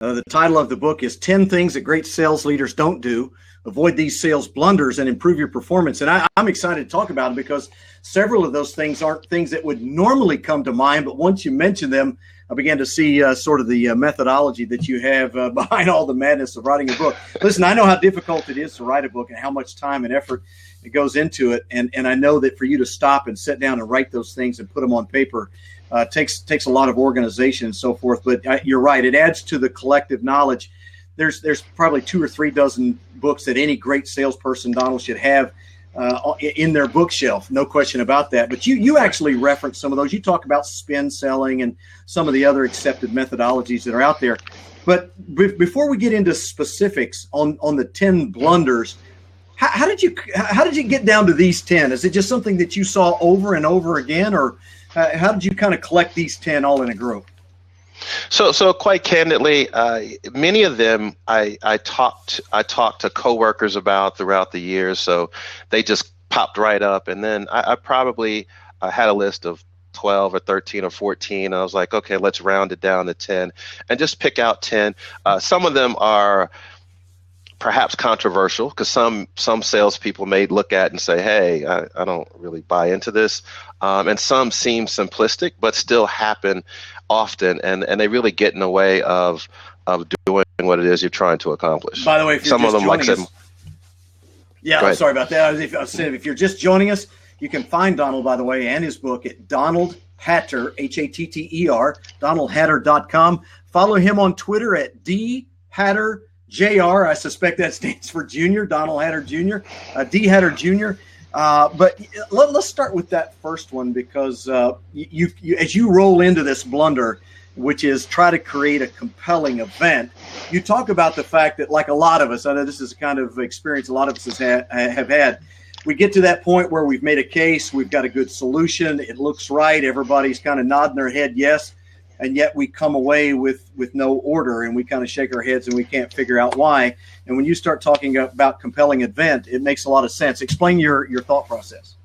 The title of the book is 10 Things That Great Sales Leaders Don't Do. Avoid these sales blunders and improve your performance. And I'm excited to talk about them because several of those things aren't things that would normally come to mind. But once you mention them, I began to see sort of the methodology that you have behind all the madness of writing a book. Listen, I know how difficult it is to write a book and how much time and effort it goes into it. And I know that for you to stop and sit down and write those things and put them on paper takes a lot of organization and so forth. But you're right. It adds to the collective knowledge. There's probably 2 or 3 dozen books that any great salesperson, Donald, should have in their bookshelf. No question about that. But you actually reference some of those. You talk about spin selling and some of the other accepted methodologies that are out there. But before we get into specifics on the 10 blunders, how did you get down to these 10? Is it just something that you saw over and over again, or how did you kind of collect these 10 all in a group? So quite candidly, many of them I talked to coworkers about throughout the years. So they just popped right up, and then I probably had a list of 12 or 13 or 14. And I was like, okay, let's round it down to 10 and just pick out 10. Some of them are perhaps controversial because some salespeople may look at and say, hey, I don't really buy into this. And some seem simplistic, but still happen often, and they really get in the way of doing what it is you're trying to accomplish. By the way, if you're some just of them, like joining us, I'm sorry about that. I said, if you're just joining us, you can find Donald, by the way, and his book at Donald Hatter, Hatter, DonaldHatter.com. Follow him on Twitter at DHatterJR. I suspect that stands for Junior, Donald Hatter Jr., D Hatter Jr. But let's start with that first one because you as you roll into this blunder, which is try to create a compelling event, you talk about the fact that, like a lot of us, I know this is a kind of experience a lot of us have had, we get to that point where we've made a case, we've got a good solution, it looks right, everybody's kind of nodding their head yes, and yet we come away with no order, and we kind of shake our heads and we can't figure out why. And when you start talking about compelling event, it makes a lot of sense. Explain your thought process.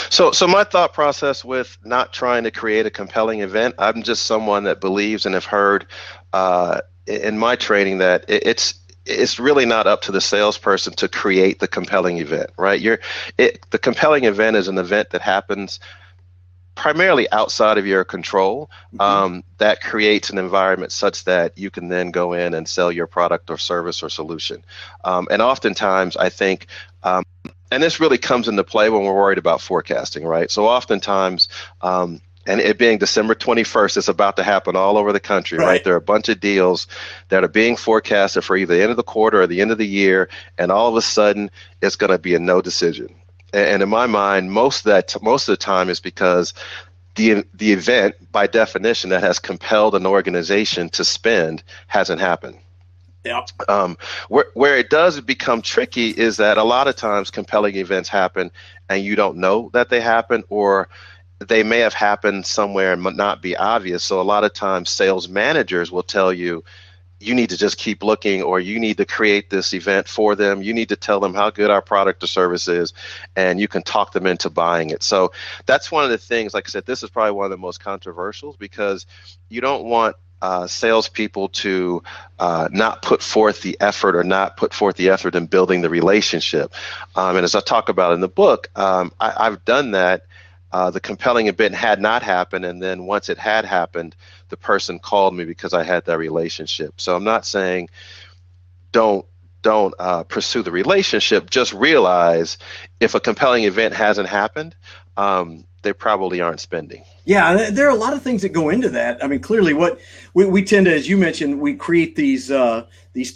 So my thought process with not trying to create a compelling event, I'm just someone that believes and have heard in my training that it's really not up to the salesperson to create the compelling event, right? The compelling event is an event that happens primarily outside of your control, that creates an environment such that you can then go in and sell your product or service or solution. And oftentimes I think, and this really comes into play when we're worried about forecasting, right? So oftentimes, and it being December 21st, it's about to happen all over the country, right? There are a bunch of deals that are being forecasted for either the end of the quarter or the end of the year, and all of a sudden it's going to be a no decision. And in my mind, most of the time is because the event, by definition, that has compelled an organization to spend hasn't happened. Yeah. Where it does become tricky is that a lot of times compelling events happen and you don't know that they happen, or they may have happened somewhere and not be obvious. So a lot of times sales managers will tell you, you need to just keep looking, or you need to create this event for them. You need to tell them how good our product or service is, and you can talk them into buying it. So that's one of the things, like I said, this is probably one of the most controversial because you don't want salespeople to not put forth the effort in building the relationship. And as I talk about in the book, I've done that. The compelling event had not happened, and then once it had happened, the person called me because I had that relationship. So I'm not saying don't pursue the relationship. Just realize if a compelling event hasn't happened, they probably aren't spending. Yeah, there are a lot of things that go into that. I mean, clearly, what we tend to, as you mentioned, we create these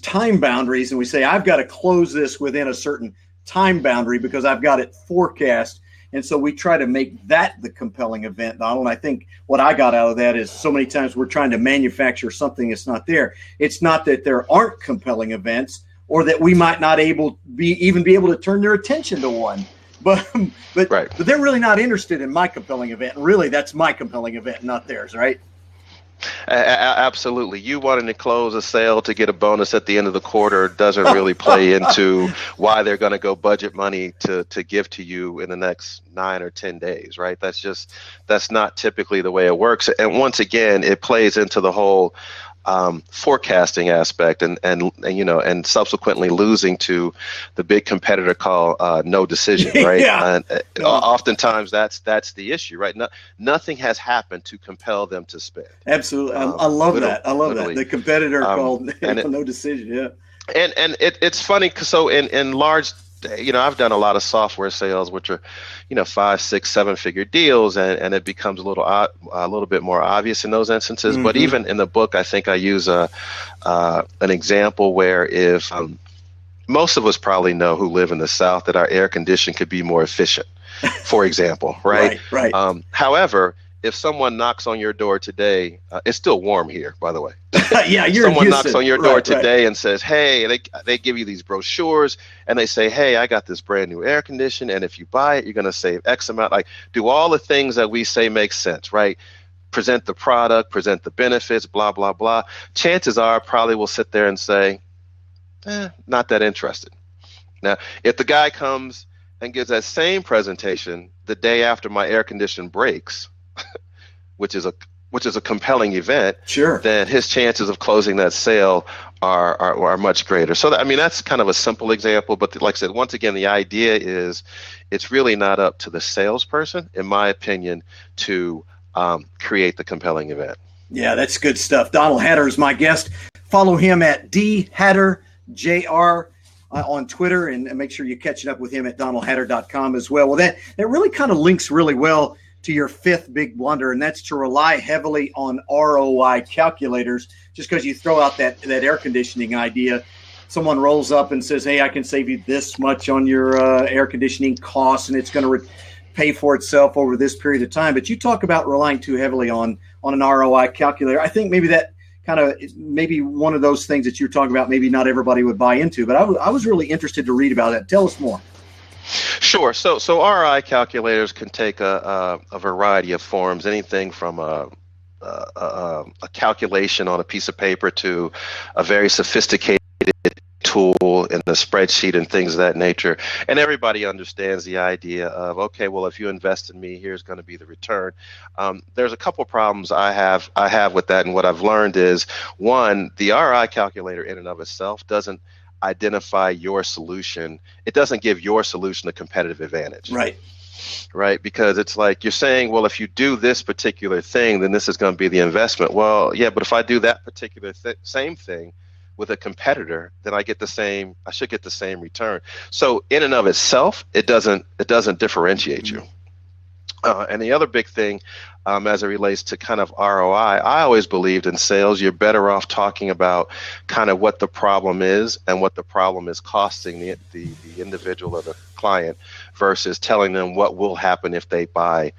time boundaries, and we say, I've got to close this within a certain time boundary because I've got it forecast. And so we try to make that the compelling event, Donald. And I think what I got out of that is so many times we're trying to manufacture something that's not there. It's not that there aren't compelling events or that we might not even be able to turn their attention to one. But they're really not interested in my compelling event. Really, that's my compelling event, not theirs, right? Absolutely. You wanting to close a sale to get a bonus at the end of the quarter doesn't really play into why they're going to go budget money to give to you in the next 9 or 10 days, right? That's not typically the way it works. And once again, it plays into the whole forecasting aspect, and subsequently losing to the big competitor called no decision, right? Yeah. And oftentimes that's the issue, right? Nothing has happened to compel them to spend. Absolutely. I love that. I love that. The competitor called no decision. Yeah. And it's funny because so in large, I've done a lot of software sales, which are, 5, 6, 7-figure deals, and it becomes a little bit more obvious in those instances. Mm-hmm. But even in the book, I think I use an example where if most of us probably know who live in the South that our air conditioning could be more efficient, for example, right? Right. However, if someone knocks on your door today, it's still warm here, by the way. Yeah, you're someone in knocks on your door today and says, hey, they give you these brochures and they say, hey, I got this brand new air conditioner, and if you buy it, you're going to save X amount. Like, do all the things that we say make sense, right? Present the product, present the benefits, blah, blah, blah. Chances are I probably will sit there and say, not that interested. Now, if the guy comes and gives that same presentation the day after my air conditioner breaks, which is a compelling event, sure, then his chances of closing that sale are much greater. So that's kind of a simple example, but like I said, once again, the idea is it's really not up to the salesperson, in my opinion, to create the compelling event. Yeah, that's good stuff. Donald Hatter is my guest. Follow him at dhatterjr on Twitter, and make sure you're catching up with him at donaldhatter.com as well. Well, that really kind of links really well to your fifth big blunder, and that's to rely heavily on ROI calculators. Just because you throw out that air conditioning idea, someone rolls up and says, hey, I can save you this much on your air conditioning costs, and it's going to pay for itself over this period of time. But you talk about relying too heavily on an ROI calculator. I think maybe that maybe one of those things that you're talking about, maybe not everybody would buy into, but I was really interested to read about that. Tell us more. Sure. So ROI calculators can take a variety of forms, anything from a calculation on a piece of paper to a very sophisticated tool in the spreadsheet and things of that nature. And everybody understands the idea of, okay, well, if you invest in me, here's going to be the return. There's a couple problems I have with that, and what I've learned is, one, the ROI calculator in and of itself doesn't identify your solution. It doesn't give your solution a competitive advantage. Right. Because it's like you're saying, well, if you do this particular thing, then this is going to be the investment. Well, yeah, but if I do that particular same thing with a competitor, then I should get the same return. So in and of itself, it doesn't differentiate you. And the other big thing, as it relates to kind of ROI, I always believed in sales, you're better off talking about kind of what the problem is and what the problem is costing the individual or the client versus telling them what will happen if they buy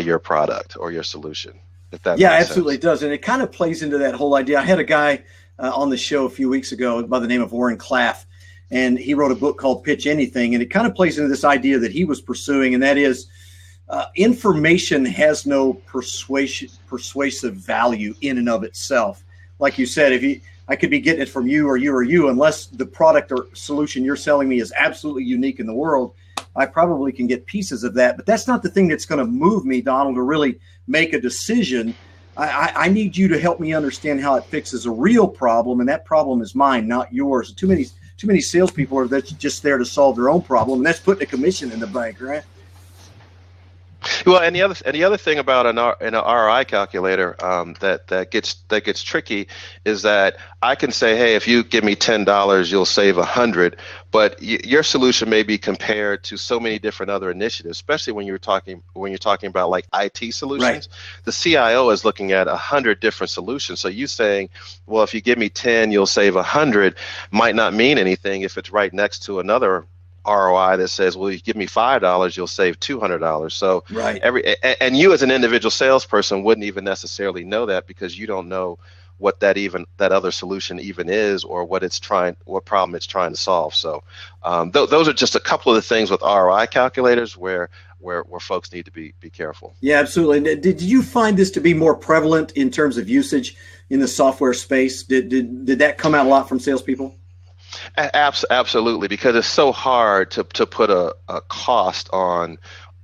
your product or your solution. If that makes absolutely sense. It does. And it kind of plays into that whole idea. I had a guy on the show a few weeks ago by the name of Warren Claff, and he wrote a book called Pitch Anything. And it kind of plays into this idea that he was pursuing, and that is, information has no persuasive value in and of itself. Like you said, I could be getting it from you or you, unless the product or solution you're selling me is absolutely unique in the world, I probably can get pieces of that. But that's not the thing that's going to move me, Donald, to really make a decision. I need you to help me understand how it fixes a real problem, and that problem is mine, not yours. Too many salespeople are just there to solve their own problem, and that's putting a commission in the bank, right? Well, and the other thing about an ROI calculator that gets tricky is that I can say, hey, if you give me $10, you'll save $100, but your solution may be compared to so many different other initiatives, especially when you're talking about like IT solutions. Right. The CIO is looking at 100 different solutions. So you saying, well, if you give me 10, you'll save 100, might not mean anything if it's right next to another ROI that says, well, you give me $5, you'll save $200. So right. And you as an individual salesperson wouldn't even necessarily know that because you don't know what that other solution even is or what problem it's trying to solve. So those are just a couple of the things with ROI calculators where folks need to be careful. Yeah, absolutely. Did you find this to be more prevalent in terms of usage in the software space? Did that come out a lot from salespeople? Absolutely, because it's so hard to put a cost on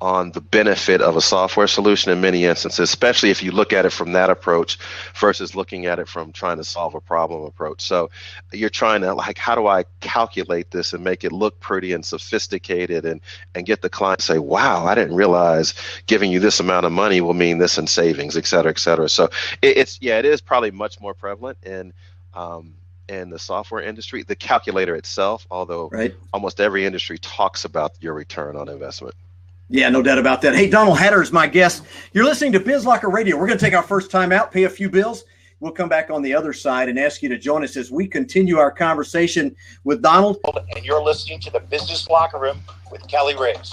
on the benefit of a software solution in many instances, especially if you look at it from that approach versus looking at it from trying to solve a problem approach. So you're trying to, like, how do I calculate this and make it look pretty and sophisticated and get the client to say, wow, I didn't realize giving you this amount of money will mean this in savings, et cetera, et cetera. So it is probably much more prevalent in the software industry, the calculator itself, although almost every industry talks about your return on investment. Yeah, no doubt about that. Hey, Donald Hatter is my guest. You're listening to BizLocker Radio. We're going to take our first time out, pay a few bills. We'll come back on the other side and ask you to join us as we continue our conversation with Donald. And you're listening to the Business Locker Room with Kelly Riggs.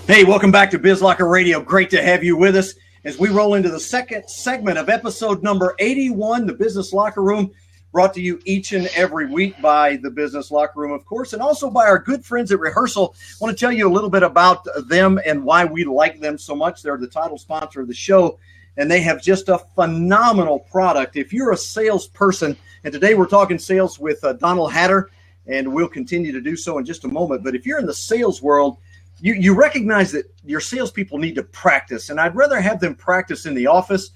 Hey, welcome back to BizLocker Radio. Great to have you with us as we roll into the second segment of episode number 81, the Business Locker Room. Brought to you each and every week by the Business Locker Room, of course, and also by our good friends at Rehearsal. I want to tell you a little bit about them and why we like them so much. They're the title sponsor of the show, and they have just a phenomenal product. If you're a salesperson, and today we're talking sales with Donald Hatter, and we'll continue to do so in just a moment. But if you're in the sales world, you recognize that your salespeople need to practice, and I'd rather have them practice in the office,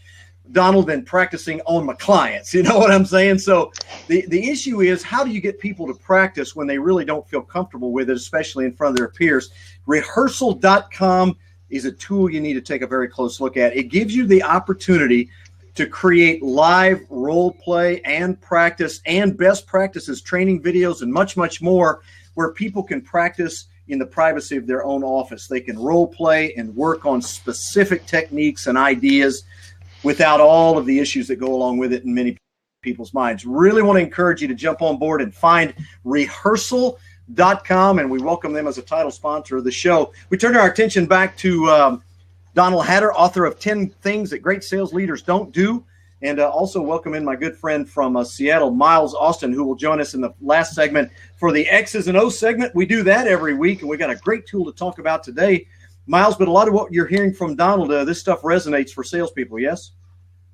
Donald, than practicing on my clients. You know what I'm saying? So the issue is, how do you get people to practice when they really don't feel comfortable with it, especially in front of their peers? Rehearsal.com is a tool you need to take a very close look at. It gives you the opportunity to create live role play and practice and best practices, training videos, and much, much more, where people can practice in the privacy of their own office. They can role play and work on specific techniques and ideas without all of the issues that go along with it in many people's minds. Really want to encourage you to jump on board and find Rehearsal.com, and we welcome them as a title sponsor of the show. We turn our attention back to Donald Hatter, author of 10 Things That Great Sales Leaders Don't Do, and also welcome in my good friend from Seattle, Miles Austin, who will join us in the last segment for the X's and O's segment. We do that every week, and we got a great tool to talk about today, Miles, but a lot of what you're hearing from Donald, this stuff resonates for salespeople, yes?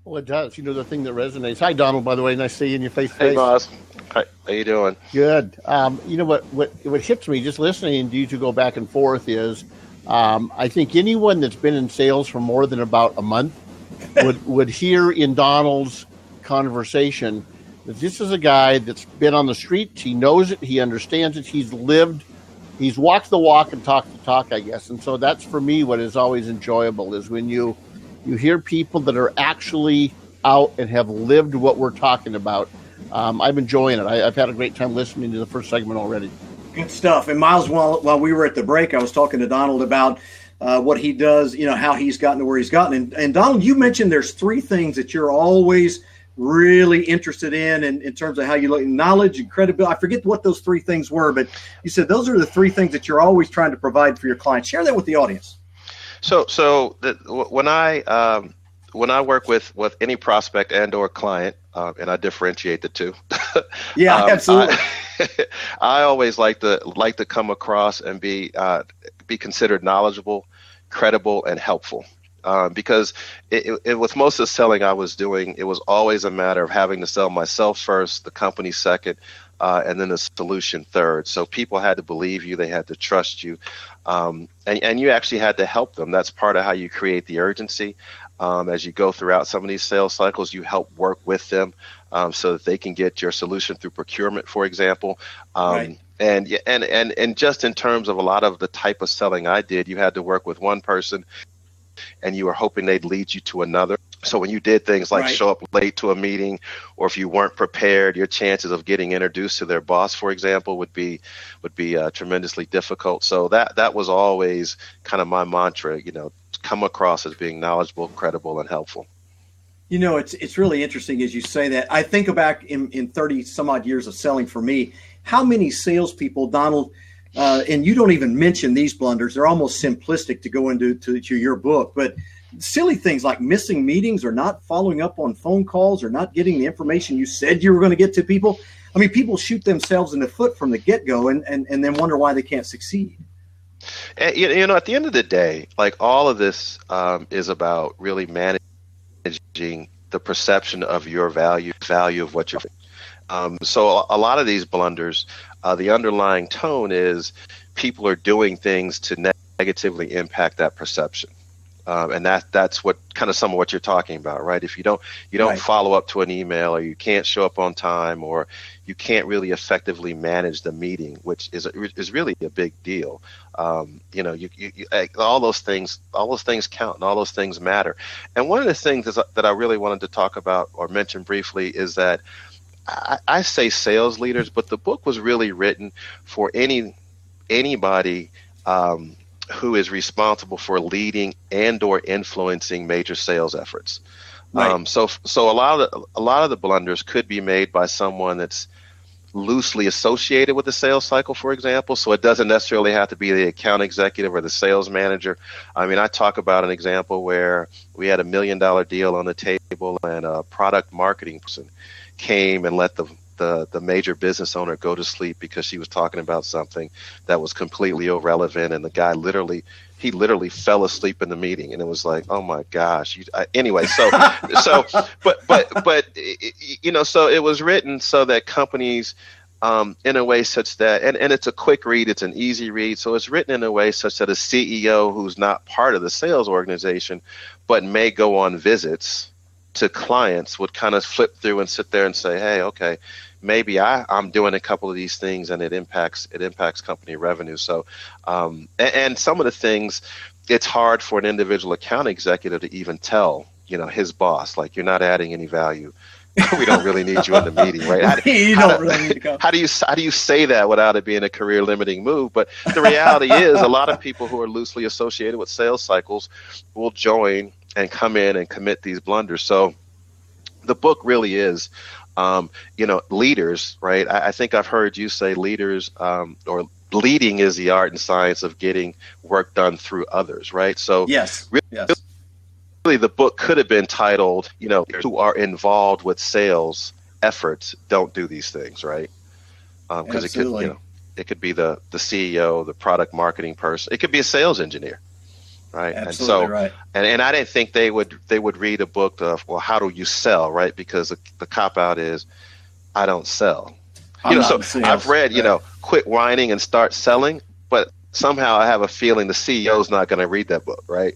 Well, it does. You know, the thing that resonates. Hi, Donald, by the way. Nice seeing you face to face. Hey, boss. Hi. How you doing? Good. You know, what hits me just listening to you two go back and forth is I think anyone that's been in sales for more than about a month would hear in Donald's conversation that this is a guy that's been on the streets. He knows it. He understands it. He's lived. He's walked the walk and talked the talk, I guess. And so that's, for me, what is always enjoyable is when you hear people that are actually out and have lived what we're talking about. I'm enjoying it. I've had a great time listening to the first segment already. Good stuff. And Miles, while we were at the break, I was talking to Donald about what he does, you know, how he's gotten to where he's gotten. And Donald, you mentioned there's 3 things that you're always really interested in terms of how you look: knowledge and credibility. I forget what those 3 things were, but you said those are the 3 things that you're always trying to provide for your clients. Share that with the audience. When I work with any prospect and or client, and I differentiate the two. Yeah, absolutely. I always like to come across and be considered knowledgeable, credible, and helpful. Because with most of the selling I was doing, it was always a matter of having to sell myself first, the company second, and then the solution third. So people had to believe you, they had to trust you, and you actually had to help them. That's part of how you create the urgency. As you go throughout some of these sales cycles, you help work with them so that they can get your solution through procurement, for example. Right. And just in terms of a lot of the type of selling I did, you had to work with one person and you were hoping they'd lead you to another. So when you did things like show up late to a meeting, or if you weren't prepared, your chances of getting introduced to their boss, for example, would be tremendously difficult. So that was always kind of my mantra, you know, come across as being knowledgeable, credible, and helpful. You know, it's really interesting as you say that. I think back in 30 some odd years of selling for me, how many salespeople, Donald, and you don't even mention these blunders. They're almost simplistic to go into your book, but silly things like missing meetings or not following up on phone calls or not getting the information you said you were going to get to people. I mean, people shoot themselves in the foot from the get-go and then wonder why they can't succeed. And, you know, at the end of the day, like all of this is about really managing the perception of your value of what you're So a lot of these blunders, the underlying tone is people are doing things to negatively impact that perception. And that's what kind of some of what you're talking about, right? If you don't Right. follow up to an email, or you can't show up on time, or you can't really effectively manage the meeting, which is really a big deal. All those things count, and all those things matter. And one of the things that I really wanted to talk about or mention briefly is that I say sales leaders, but the book was really written for anybody who is responsible for leading and or influencing major sales efforts. Right. So a lot of the blunders could be made by someone that's loosely associated with the sales cycle, for example. So it doesn't necessarily have to be the account executive or the sales manager. I mean, I talk about an example where we had $1 million deal on the table, and a product marketing person came and let the major business owner go to sleep because she was talking about something that was completely irrelevant, and the guy literally fell asleep in the meeting, and it was like, oh my gosh. Anyway, so so it was written so that companies, in a way such that, and it's a quick read, it's an easy read, so it's written in a way such that a CEO who's not part of the sales organization but may go on visits to clients would kind of flip through and sit there and say, hey, okay, maybe I'm doing a couple of these things and it impacts company revenue. So, and some of the things, it's hard for an individual account executive to even tell, his boss, like, you're not adding any value. We don't really need you in the meeting, right? How do you say that without it being a career limiting move? But the reality is, a lot of people who are loosely associated with sales cycles will join and come in and commit these blunders. So the book really is, leaders, right? I think I've heard you say leaders, or leading is the art and science of getting work done through others, right? So Yes. really the book could have been titled, who are involved with sales efforts don't do these things, right? Because it could be the CEO, the product marketing person. It could be a sales engineer. Right. Absolutely. And so, right. and I didn't think they would read a book of, well, how do you sell? Right. Because the cop out is, I don't sell. I've read, quit whining and start selling, but somehow I have a feeling the CEO is not going to read that book. Right.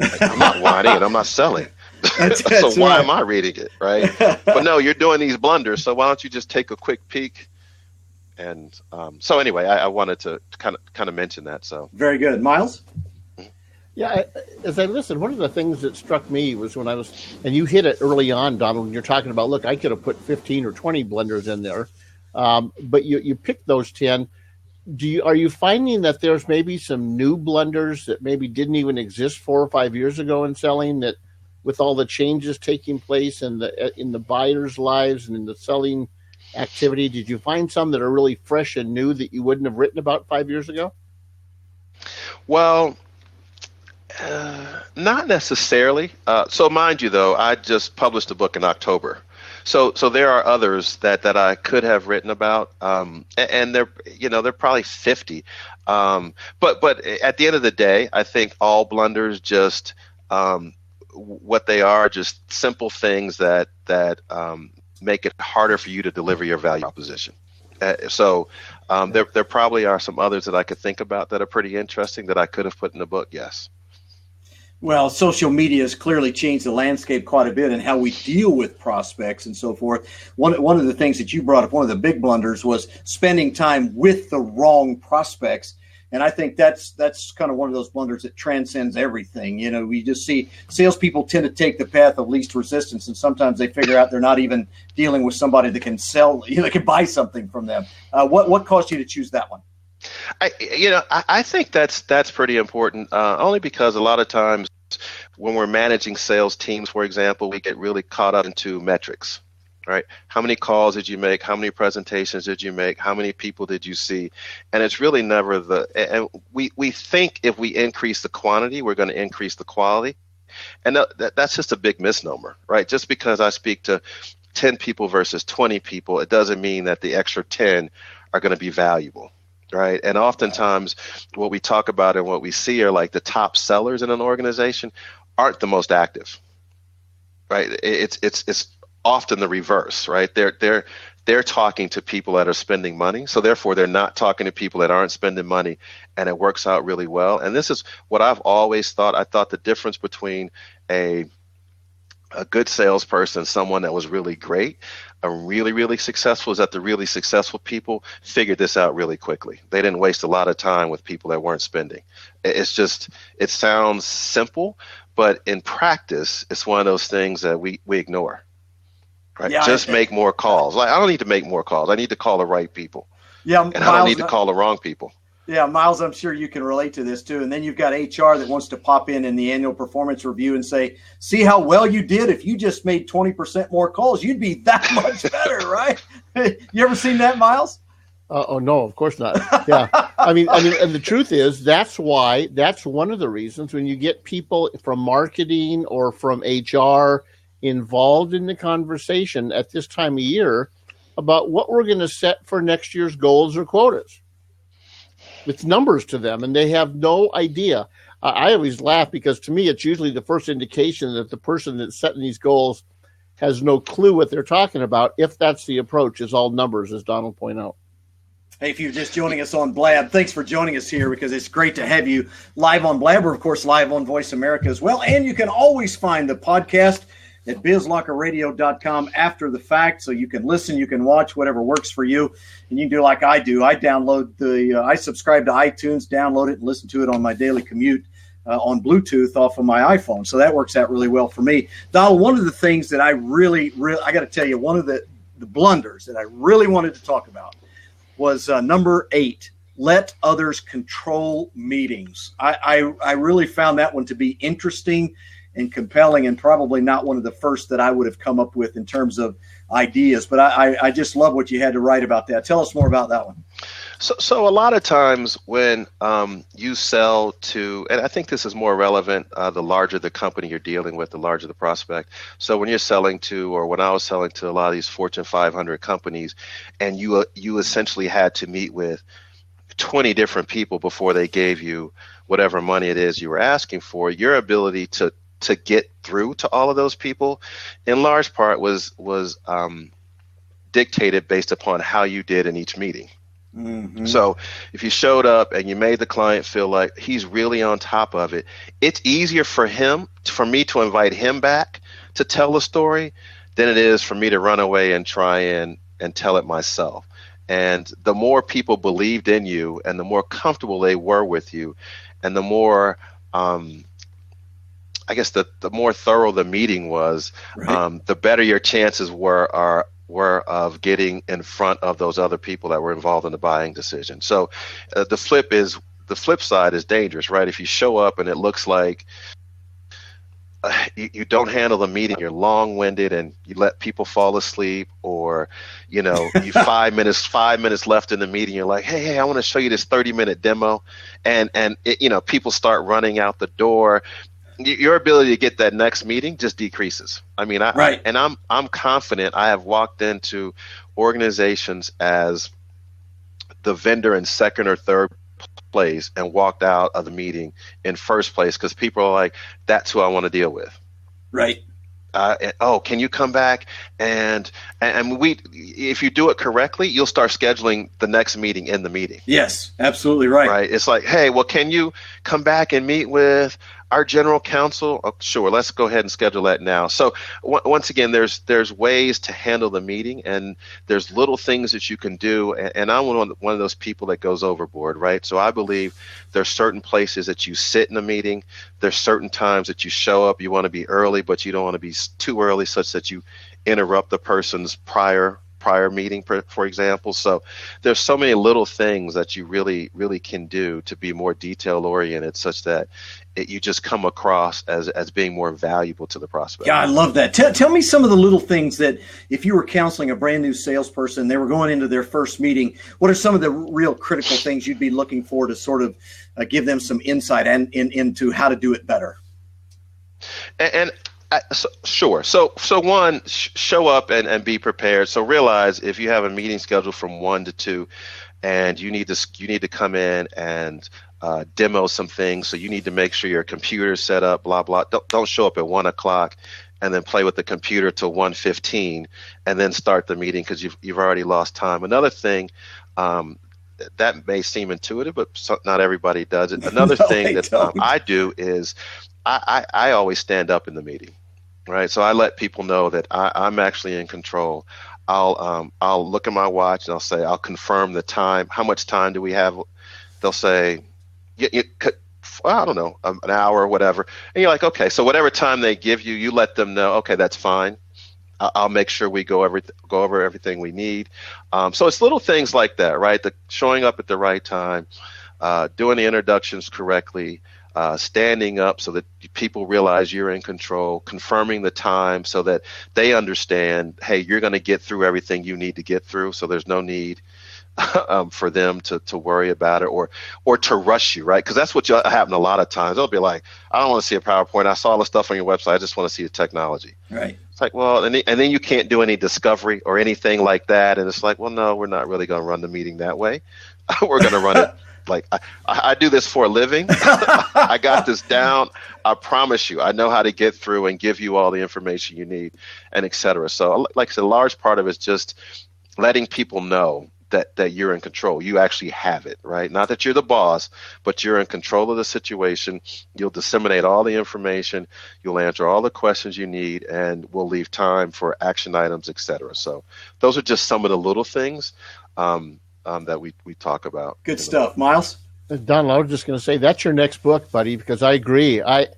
Like, I'm not whining and I'm not selling. So why am I reading it? Right. But no, you're doing these blunders. So why don't you just take a quick peek? And so anyway, I wanted to kind of mention that. So very good. Miles? Yeah, as I listened, one of the things that struck me was when and you hit it early on, Donald, when you're talking about, look, I could have put 15 or 20 blenders in there, but you picked those 10. Are you finding that there's maybe some new blenders that maybe didn't even exist 4 or 5 years ago in selling, that with all the changes taking place in the buyers' lives and in the selling activity, did you find some that are really fresh and new that you wouldn't have written about 5 years ago? Well, not necessarily. So mind you, though, I just published a book in October. So there are others that I could have written about, and they're probably 50. But at the end of the day, I think all blunders just what they are, just simple things that make it harder for you to deliver your value proposition. There probably are some others that I could think about that are pretty interesting that I could have put in the book. Yes. Well, social media has clearly changed the landscape quite a bit and how we deal with prospects and so forth. One of the things that you brought up, one of the big blunders, was spending time with the wrong prospects. And I think that's kind of one of those blunders that transcends everything. We just see salespeople tend to take the path of least resistance, and sometimes they figure out they're not even dealing with somebody that can sell, that can buy something from them. What caused you to choose that one? I think that's pretty important, only because a lot of times when we're managing sales teams, for example, we get really caught up into metrics, right? How many calls did you make? How many presentations did you make? How many people did you see? And it's really never and we think if we increase the quantity, we're going to increase the quality. And that's just a big misnomer, right? Just because I speak to 10 people versus 20 people, it doesn't mean that the extra 10 are going to be valuable. Right. And oftentimes what we talk about and what we see are like the top sellers in an organization aren't the most active. Right. It's often the reverse. Right. They're they're talking to people that are spending money. So therefore, they're not talking to people that aren't spending money, and it works out really well. And this is what I've always thought. I thought the difference between a good salesperson, someone that was really great, a really, really successful, is that the really successful people figured this out really quickly. They didn't waste a lot of time with people that weren't spending. It's just, it sounds simple, but in practice, it's one of those things that we ignore. Right? Yeah, just make more calls. Like, I don't need to make more calls. I need to call the right people. Yeah, and I don't need to call the wrong people. Yeah, Miles, I'm sure you can relate to this too. And then you've got HR that wants to pop in the annual performance review and say, see how well you did. If you just made 20% more calls, you'd be that much better, right? You ever seen that, Miles? Oh, no, of course not. Yeah. I mean, and the truth is that's one of the reasons when you get people from marketing or from HR involved in the conversation at this time of year about what we're going to set for next year's goals or quotas. It's numbers to them, and they have no idea. I always laugh because to me, it's usually the first indication that the person that's setting these goals has no clue what they're talking about. If that's the approach, is all numbers, as Donald pointed out. Hey, if you're just joining us on Blab, thanks for joining us here because it's great to have you live on Blab. We're, of course, live on Voice America as well. And you can always find the podcast at bizlockerradio.com after the fact, so you can listen, you can watch, whatever works for you, and you can do like I do. I download I subscribe to iTunes, download it, and listen to it on my daily commute on Bluetooth off of my iPhone. So that works out really well for me. Donald, one of the things that I really, I got to tell you, one of the blunders that I really wanted to talk about was number 8. Let others control meetings. I really found that one to be interesting and compelling, and probably not one of the first that I would have come up with in terms of ideas. But I just love what you had to write about that. Tell us more about that one. So a lot of times when you sell to, and I think this is more relevant, the larger the company you're dealing with, the larger the prospect. So when you're selling to, or when I was selling to a lot of these Fortune 500 companies, and you essentially had to meet with 20 different people before they gave you whatever money it is you were asking for, your ability to get through to all of those people in large part was dictated based upon how you did in each meeting. Mm-hmm. So if you showed up and you made the client feel like he's really on top of it, it's easier for me to invite him back to tell the story than it is for me to run away and try and tell it myself. And the more people believed in you and the more comfortable they were with you and the more I guess the more thorough the meeting was, right, the better your chances were of getting in front of those other people that were involved in the buying decision. So the flip side is dangerous, right? If you show up and it looks like you don't handle the meeting, you're long-winded and you let people fall asleep, or you 5 minutes left in the meeting, you're like, hey, I want to show you this 30-minute demo, and people start running out the door. Your ability to get that next meeting just decreases. I mean, I'm confident. I have walked into organizations as the vendor in second or third place and walked out of the meeting in first place because people are like, "That's who I want to deal with." Right. Can you come back and if you do it correctly, you'll start scheduling the next meeting in the meeting. Yes, absolutely right. Right. It's like, hey, well, can you come back and meet with our general counsel? Oh, sure. Let's go ahead and schedule that now. So once again, there's ways to handle the meeting, and there's little things that you can do. And I'm one of those people that goes overboard, right? So I believe there's certain places that you sit in a meeting. There's certain times that you show up. You want to be early, but you don't want to be too early such that you interrupt the person's prior meeting, for example. So there's so many little things that you really, really can do to be more detail oriented such that you just come across as being more valuable to the prospect. Yeah, I love that. Tell me some of the little things that if you were counseling a brand new salesperson, they were going into their first meeting, what are some of the real critical things you'd be looking for to sort of give them some insight into how to do it better? Sure. So one, show up and be prepared. So realize if you have a meeting scheduled from 1 to 2, and you need to come in and demo some things. So you need to make sure your computer's set up. Blah blah. Don't show up at 1 o'clock and then play with the computer till 1:15 and then start the meeting because you've already lost time. Another thing, that may seem intuitive, but not everybody does it. Another No, thing that I do is I always stand up in the meeting, right? So I let people know that I'm actually in control. I'll look at my watch and I'll say, I'll confirm the time. How much time do we have? They'll say, I don't know, an hour or whatever. And you're like, okay, so whatever time they give you, you let them know, okay, that's fine. I'll make sure we go over everything we need. So it's little things like that, right? Showing up at the right time, doing the introductions correctly, standing up so that people realize you're in control, confirming the time so that they understand, hey, you're going to get through everything you need to get through, so there's no need for them to worry about it or to rush you, right? Because that's what happen a lot of times. They'll be like, I don't want to see a PowerPoint. I saw all the stuff on your website. I just want to see the technology. Right. It's like, well, and then you can't do any discovery or anything like that. And it's like, well, no, we're not really going to run the meeting that way. We're going to run it like I do this for a living. I got this down. I promise you, I know how to get through and give you all the information you need, and et cetera. So like I said, a large part of it is just letting people know that you're in control. You actually have it, right? Not that you're the boss, but you're in control of the situation. You'll disseminate all the information. You'll answer all the questions you need, and we'll leave time for action items, et cetera. So those are just some of the little things that we talk about. Good stuff. Miles? Donald, I was just going to say, that's your next book, buddy, because I agree. And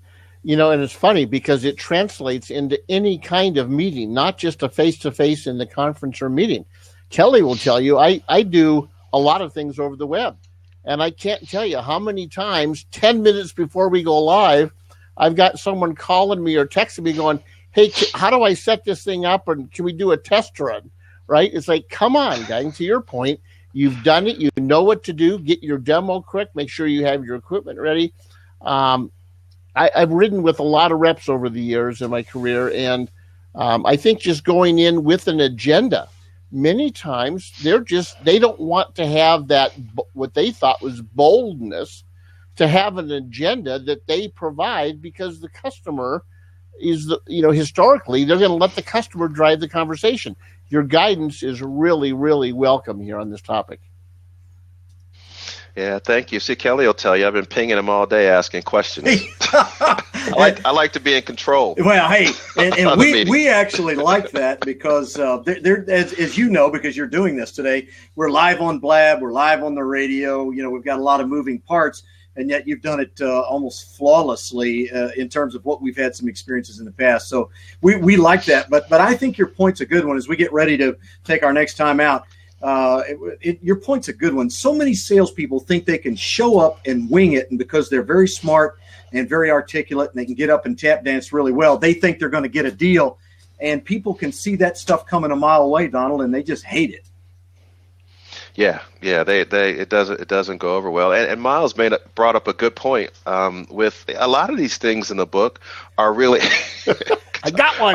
it's funny because it translates into any kind of meeting, not just a face-to-face in the conference or meeting. Kelly will tell you, I do a lot of things over the web, and I can't tell you how many times 10 minutes before we go live, I've got someone calling me or texting me going, hey, how do I set this thing up, and can we do a test run, right? It's like, come on, guys, to your point, you've done it, you know what to do, get your demo correct, make sure you have your equipment ready. I've ridden with a lot of reps over the years in my career, and I think just going in with an agenda, many times they don't want to have that, what they thought was boldness, to have an agenda that they provide, because the customer is historically they're going to let the customer drive the conversation. Your guidance is really, really welcome here on this topic. Yeah, thank you. See, Kelly will tell you, I've been pinging him all day asking questions. I like to be in control. Well, hey, and we actually like that because as you know, because you're doing this today, we're live on Blab, we're live on the radio. We've got a lot of moving parts, and yet you've done it almost flawlessly in terms of what we've had some experiences in the past. So we like that. But I think your point's a good one as we get ready to take our next time out. Your point's a good one. So many salespeople think they can show up and wing it, and because they're very smart and very articulate and they can get up and tap dance really well, they think they're going to get a deal. And people can see that stuff coming a mile away, Donald, and they just hate it. Yeah, it doesn't go over well. And Miles brought up a good point. With a lot of these things in the book are really I got one.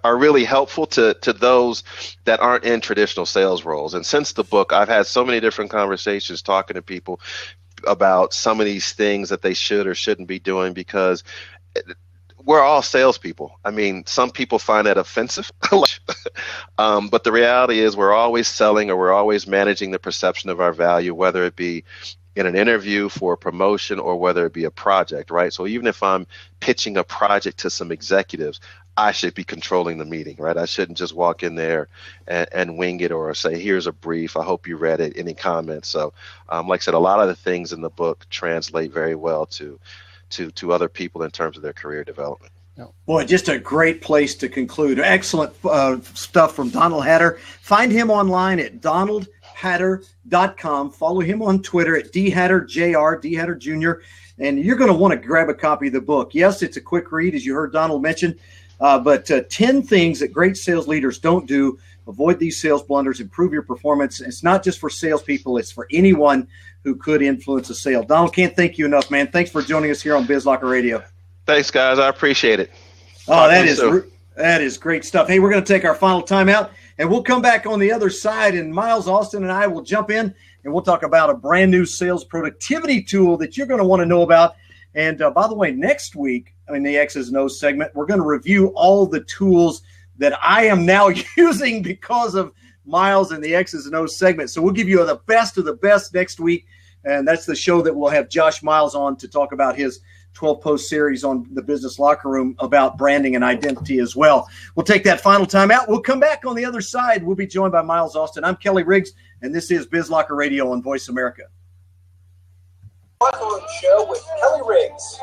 are really helpful to those that aren't in traditional sales roles. And since the book, I've had so many different conversations talking to people about some of these things that they should or shouldn't be doing, because we're all salespeople. I mean, some people find that offensive, but the reality is we're always selling, or we're always managing the perception of our value, whether it be in an interview for a promotion or whether it be a project, right? So even if I'm pitching a project to some executives, I should be controlling the meeting, right? I shouldn't just walk in there and wing it or say, here's a brief. I hope you read it. Any comments? So like I said, a lot of the things in the book translate very well to other people in terms of their career development. Boy, just a great place to conclude. Excellent stuff from Donald Hatter. Find him online at donaldhatter.com. Follow him on Twitter at dhatterjr, dhatter Jr., and you're going to want to grab a copy of the book. Yes, it's a quick read, as you heard Donald mention, but 10 things that great sales leaders don't do. Avoid these sales blunders, improve your performance. It's not just for salespeople, it's for anyone who could influence a sale. Donald, can't thank you enough, man. Thanks for joining us here on BizLocker Radio. Thanks, guys. I appreciate it. Oh, that is great stuff. Hey, we're going to take our final timeout, and we'll come back on the other side, and Miles Austin and I will jump in, and we'll talk about a brand new sales productivity tool that you're going to want to know about. And by the way, next week in the X's and O's segment, we're going to review all the tools that I am now using because of Miles and the X's and O's segment. So we'll give you the best of the best next week. And that's the show that we'll have Josh Miles on to talk about his 12-post series on the Business Locker Room about branding and identity as well. We'll take that final time out. We'll come back on the other side. We'll be joined by Miles Austin. I'm Kelly Riggs, and this is Biz Locker Radio on Voice America. Locker Room Show with Kelly Riggs.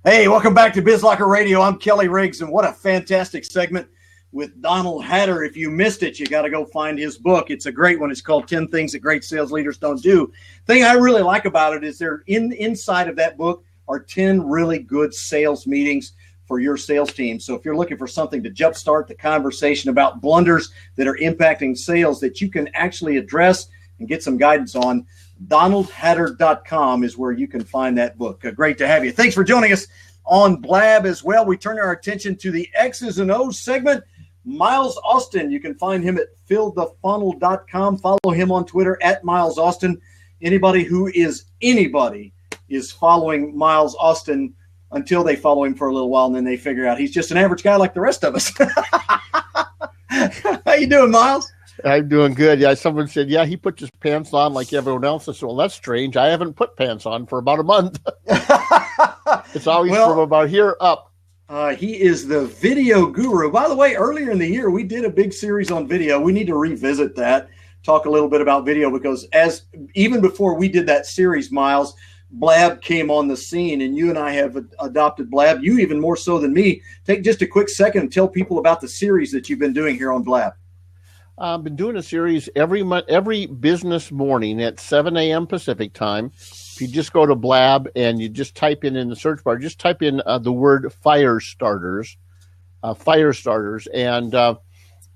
Hey, welcome back to Biz Locker Radio. I'm Kelly Riggs, and what a fantastic segment with Donald Hatter. If you missed it, you got to go find his book. It's a great one. It's called 10 Things That Great Sales Leaders Don't Do. The thing I really like about it is there inside of that book are 10 really good sales meetings for your sales team. So if you're looking for something to jumpstart the conversation about blunders that are impacting sales that you can actually address and get some guidance on, DonaldHatter.com is where you can find that book. Great to have you. Thanks for joining us on Blab as well. We turn our attention to the X's and O's segment. Miles Austin, you can find him at fillthefunnel.com. Follow him on Twitter at Miles Austin. Anybody is following Miles Austin until they follow him for a little while, and then they figure out he's just an average guy like the rest of us. How you doing, Miles? I'm doing good. Yeah, someone said, he puts his pants on like everyone else. I said, well, that's strange. I haven't put pants on for about a month. It's always from about here up. He is the video guru. By the way, earlier in the year, we did a big series on video. We need to revisit that, talk a little bit about video, because even before we did that series, Miles, Blab came on the scene, and you and I have adopted Blab. You even more so than me. Take just a quick second and tell people about the series that you've been doing here on Blab. I've been doing a series every business morning at 7 a.m. Pacific time. If you just go to Blab and you just type in the search bar, just type in the word fire starters, and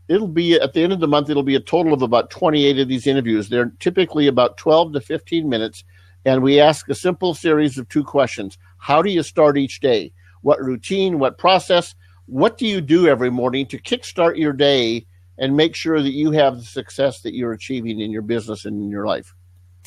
it'll be at the end of the month, it'll be a total of about 28 of these interviews. They're typically about 12 to 15 minutes, and we ask a simple series of 2 questions. How do you start each day? What routine, what process, what do you do every morning to kickstart your day and make sure that you have the success that you're achieving in your business and in your life?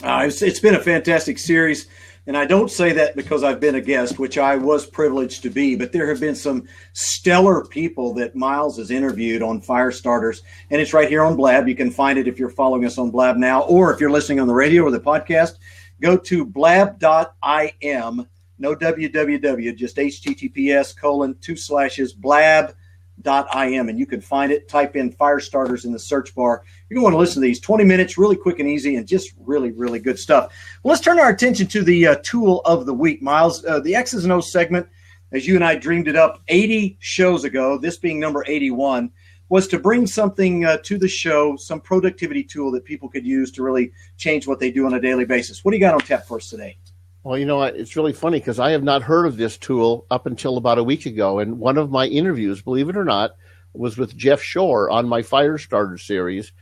It's been a fantastic series, and I don't say that because I've been a guest, which I was privileged to be, but there have been some stellar people that Miles has interviewed on Fire Starters, and it's right here on Blab. You can find it if you're following us on Blab now, or if you're listening on the radio or the podcast, go to blab.im, no www, just https://blab.im, and you can find it. Type in Fire Starters in the search bar. You're going to want to listen to these 20 minutes, really quick and easy, and just really, really good stuff. Well, let's turn our attention to the tool of the week, Miles. The X's and O's segment, as you and I dreamed it up 80 shows ago, this being number 81, was to bring something to the show, some productivity tool that people could use to really change what they do on a daily basis. What do you got on tap for us today? Well, you know what? It's really funny because I have not heard of this tool up until about a week ago. And one of my interviews, believe it or not, was with Jeff Shore on my Fire Starter series.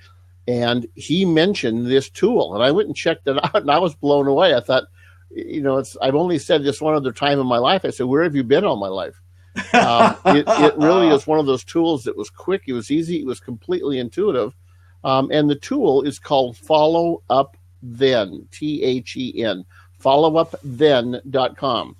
And he mentioned this tool. And I went and checked it out, and I was blown away. I thought, I've only said this one other time in my life. I said, where have you been all my life? It really is one of those tools that was quick. It was easy. It was completely intuitive. And the tool is called Follow Up Then, THEN. followupthen.com.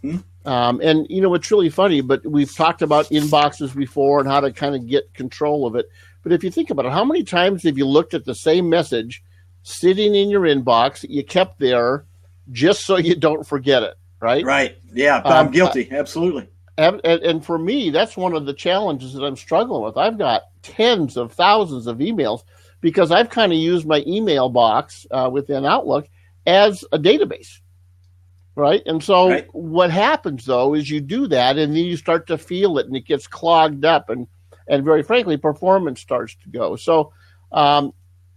Mm-hmm. And, it's really funny, but we've talked about inboxes before and how to kind of get control of it. But if you think about it, how many times have you looked at the same message sitting in your inbox that you kept there just so you don't forget it, right? Right. Yeah, I'm guilty. Absolutely. And for me, that's one of the challenges that I'm struggling with. I've got tens of thousands of emails because I've kind of used my email box within Outlook as a database, right? And so What happens, though, is you do that, and then you start to feel it, and it gets clogged up, and very frankly, performance starts to go. So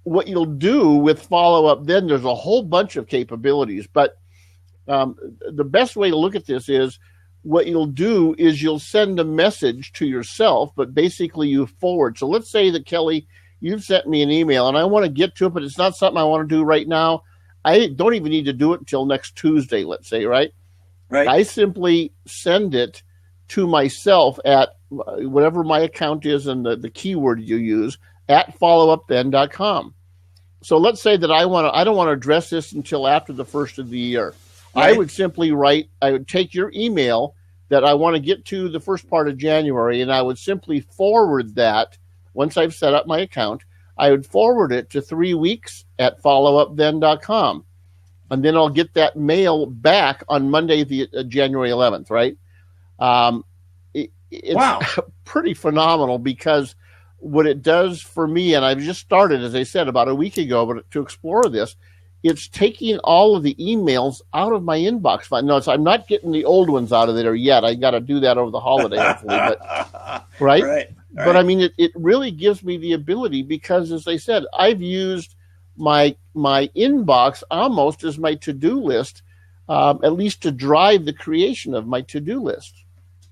what you'll do with follow-up, then there's a whole bunch of capabilities, but the best way to look at this is what you'll do is you'll send a message to yourself, but basically you forward. So let's say that, Kelly, you've sent me an email, and I want to get to it, but it's not something I want to do right now. I don't even need to do it until next Tuesday, let's say, right? Right. I simply send it to myself at whatever my account is and the keyword you use at followupthen.com. So let's say that I don't want to address this until after the first of the year. Right. I would simply I would take your email that I want to get to the first part of January, and I would simply forward that once I've set up my account. I would forward it to 3 weeks at followupthen.com. And then I'll get that mail back on Monday, January 11th, right? It's Wow. pretty phenomenal, because what it does for me, and I've just started, as I said, about a week ago, but to explore this, it's taking all of the emails out of my inbox. No, I'm not getting the old ones out of there yet. I got to do that over the holiday, hopefully. But, right? But I mean, it really gives me the ability, because, as I said, I've used my inbox almost as my to-do list, at least to drive the creation of my to-do list.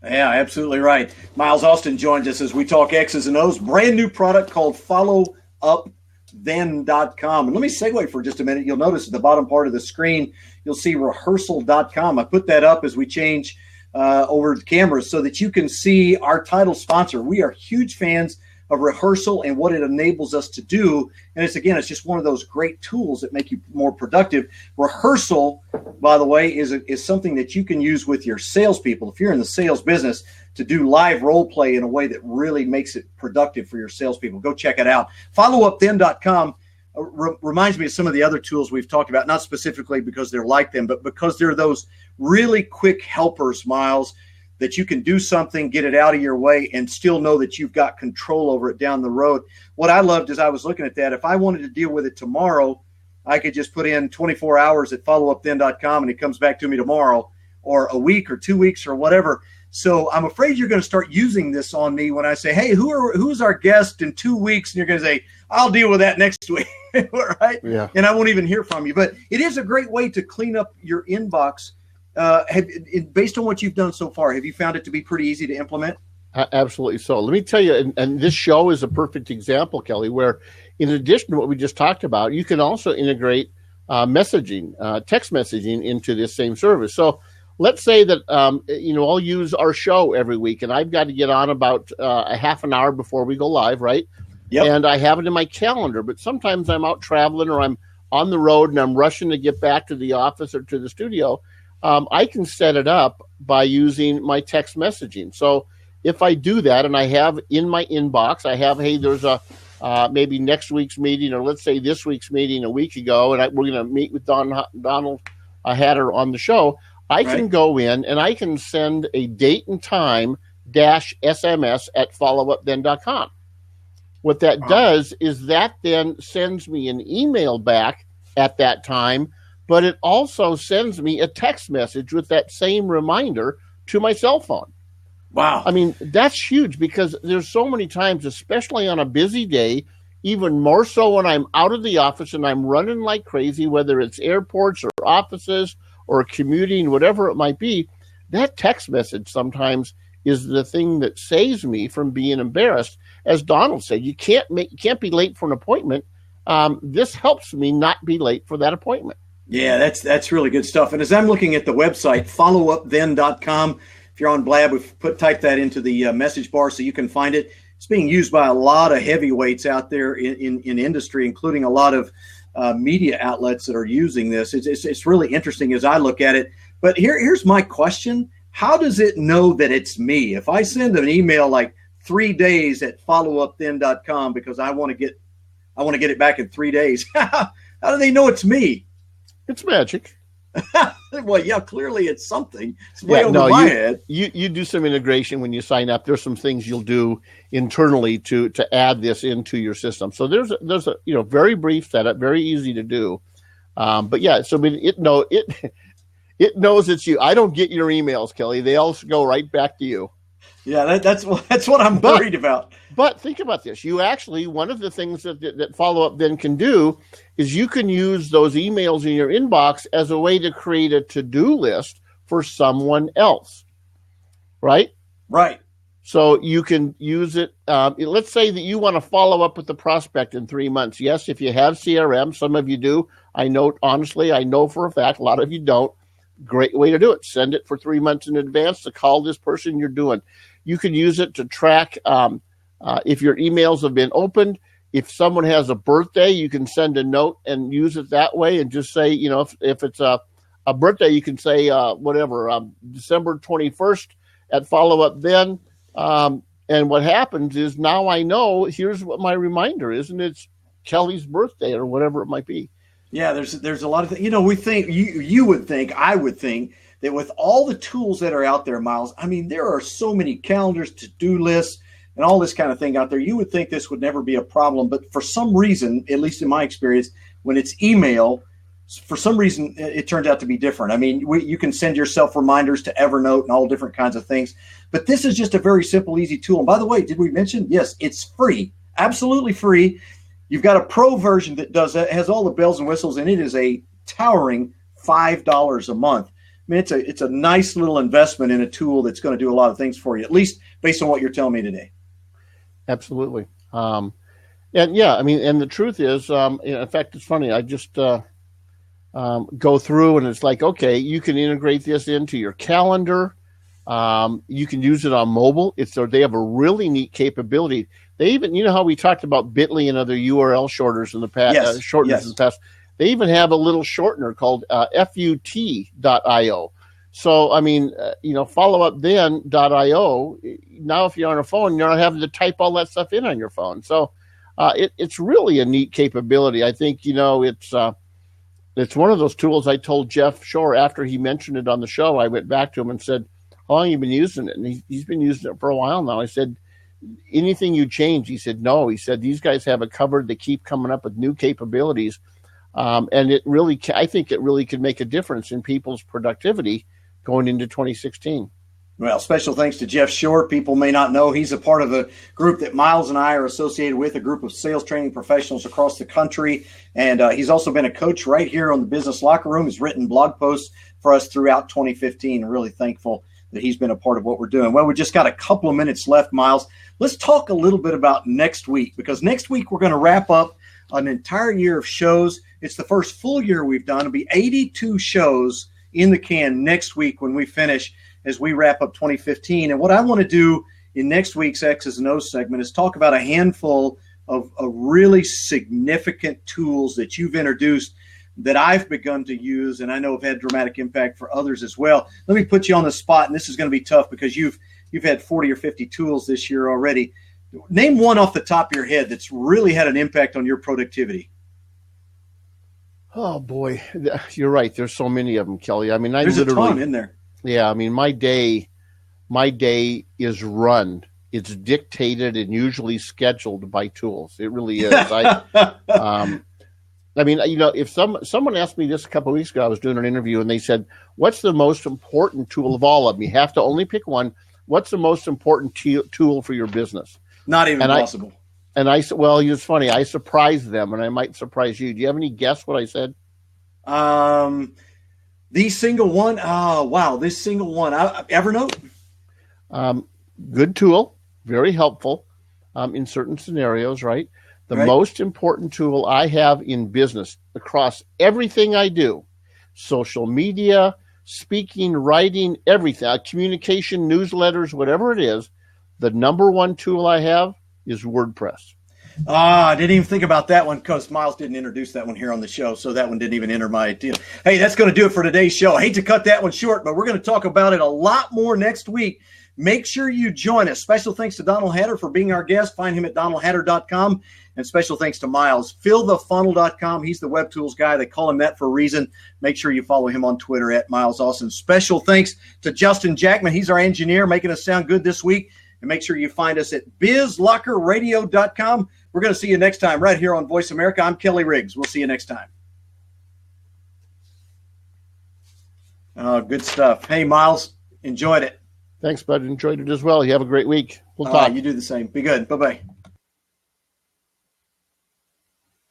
Yeah, absolutely right. Miles Austin joins us as we talk X's and O's. Brand new product called followupthen.com. And let me segue for just a minute. You'll notice at the bottom part of the screen, you'll see rehearsal.com. I put that up as we change over the cameras so that you can see our title sponsor. We are huge fans of Rehearsal and what it enables us to do. And it's just one of those great tools that make you more productive. Rehearsal, by the way, is something that you can use with your salespeople. If you're in the sales business, to do live role play in a way that really makes it productive for your salespeople. Go check it out. Followupthen.com reminds me of some of the other tools we've talked about, not specifically because they're like them, but because they're those really quick helpers, Miles, that you can do something, get it out of your way, and still know that you've got control over it down the road. What I loved is I was looking at that. If I wanted to deal with it tomorrow, I could just put in 24 hours at followupthen.com and it comes back to me tomorrow, or a week or 2 weeks or whatever. So I'm afraid you're going to start using this on me when I say, hey, who's our guest in 2 weeks? And you're going to say, I'll deal with that next week. Right? Yeah. And I won't even hear from you. But it is a great way to clean up your inbox. Based on what you've done so far, have you found it to be pretty easy to implement? Absolutely so. Let me tell you, and this show is a perfect example, Kelly, where in addition to what we just talked about, you can also integrate messaging, text messaging into this same service. So let's say that, I'll use our show every week, and I've got to get on about a half an hour before we go live, right? Yep. And I have it in my calendar, but sometimes I'm out traveling or I'm on the road and I'm rushing to get back to the office or to the studio. I can set it up by using my text messaging. So if I do that and I have in my inbox, I have, hey, there's a maybe next week's meeting, or let's say this week's meeting a week ago, and we're going to meet with Donald Hatter on the show. I can go in and I can send a date and time -SMS at followupthen.com. What that does is that then sends me an email back at that time, but it also sends me a text message with that same reminder to my cell phone. Wow. I mean, that's huge, because there's so many times, especially on a busy day, even more so when I'm out of the office and I'm running like crazy, whether it's airports or offices or commuting, whatever it might be, that text message sometimes is the thing that saves me from being embarrassed. As Donald said, you can't be late for an appointment. This helps me not be late for that appointment. Yeah, that's really good stuff. And as I'm looking at the website, followupthen.com, if you're on Blab, we've type that into the message bar so you can find it. It's being used by a lot of heavyweights out there in industry, including a lot of media outlets that are using this. It's really interesting as I look at it. But here's my question. How does it know that it's me? If I send an email like 3 days at followupthen.com because I want to get it back in 3 days, how do they know it's me? It's magic. Well, yeah, clearly it's something. It's way over my head. You do some integration when you sign up. There's some things you'll do internally to add this into your system. So there's a very brief setup, very easy to do. But yeah, so it knows it's you. I don't get your emails, Kelly. They all go right back to you. Yeah, that's what I'm worried about. But think about this. You actually, one of the things that Follow Up then can do is you can use those emails in your inbox as a way to create a to-do list for someone else, right? Right. So you can use it. Let's say that you want to follow up with the prospect in 3 months. Yes, if you have CRM, some of you do. I know for a fact, a lot of you don't. Great way to do it. Send it for 3 months in advance to call this person you're doing. You can use it to track if your emails have been opened. if someone has a birthday, you can send a note and use it that way, and just say, if it's a birthday, you can say December 21st at follow up then. And what happens is, now I know, here's what my reminder is, and it's Kelly's birthday or whatever it might be. Yeah, there's a lot of things. We think you would think, I would think, that with all the tools that are out there, Miles, I mean, there are so many calendars, to-do lists, and all this kind of thing out there. You would think this would never be a problem, but for some reason, at least in my experience, when it's email, for some reason, it turns out to be different. I mean, you can send yourself reminders to Evernote and all different kinds of things, but this is just a very simple, easy tool. And by the way, did we mention? Yes, it's free, absolutely free. You've got a pro version that does that, has all the bells and whistles, and it is a towering $5 a month. I mean, it's a nice little investment in a tool that's going to do a lot of things for you, at least based on what you're telling me today. Absolutely. And yeah, I mean, and the truth is, in fact, it's funny. I just go through, and it's like, okay, you can integrate this into your calendar. You can use it on mobile. They have a really neat capability. They even, how we talked about Bitly and other URL shorteners in the past. Yes. In the past. They even have a little shortener called FUT.io. So, I mean, followupthen.io. Now, if you're on a phone, you're not having to type all that stuff in on your phone. So, it's really a neat capability. I think, it's one of those tools. I told Jeff Shore after he mentioned it on the show. I went back to him and said, "How long have you been using it?" And he's been using it for a while now. I said, "Anything you change?" He said, "No." He said, "These guys have it covered. They keep coming up with new capabilities." And I think it really could make a difference in people's productivity going into 2016. Well, special thanks to Jeff Shore. People may not know he's a part of a group that Miles and I are associated with, a group of sales training professionals across the country. And he's also been a coach right here on the Business Locker Room. He's written blog posts for us throughout 2015. I'm really thankful that he's been a part of what we're doing. Well, we just got a couple of minutes left, Miles. Let's talk a little bit about next week, because next week we're going to wrap up an entire year of shows. It's the first full year we've done. It'll be 82 shows in the can next week when we finish, as we wrap up 2015. And what I want to do in next week's X's and O's segment is talk about a handful of really significant tools that you've introduced that I've begun to use, and I know have had dramatic impact for others as well. Let me put you on the spot, and this is going to be tough because you've had 40 or 50 tools this year already. Name one off the top of your head that's really had an impact on your productivity. Oh boy, you're right. There's so many of them, Kelly. I mean, there's a ton in there. Yeah, I mean, my day is run. It's dictated and usually scheduled by tools. It really is. I mean, if someone asked me this a couple of weeks ago, I was doing an interview, and they said, "What's the most important tool of all of them? You have to only pick one. What's the most important tool for your business?" Not even possible. I said, well, it's funny. I surprised them, and I might surprise you. Do you have any guess what I said? The single one. Oh, wow. This single one. Evernote. Good tool. Very helpful in certain scenarios, right? The most important tool I have in business across everything I do, social media, speaking, writing, everything, communication, newsletters, whatever it is, the number one tool I have is WordPress. I didn't even think about that one because Miles didn't introduce that one here on the show, so that one didn't even enter my deal. Hey, that's going to do it for today's show. I hate to cut that one short, but we're going to talk about it a lot more next week. Make sure you join us. Special thanks to Donald Hatter for being our guest. Find him at donaldhatter.com. And special thanks to Miles. FillTheFunnel.com. He's the Web Tools guy. They call him that for a reason. Make sure you follow him on Twitter at Miles Austin. Special thanks to Justin Jackman. He's our engineer, making us sound good this week. And make sure you find us at bizlockerradio.com. We're going to see you next time right here on Voice America. I'm Kelly Riggs. We'll see you next time. Good stuff. Hey, Miles, enjoyed it. Thanks, bud. Enjoyed it as well. You have a great week. We'll talk. You do the same. Be good. Bye-bye.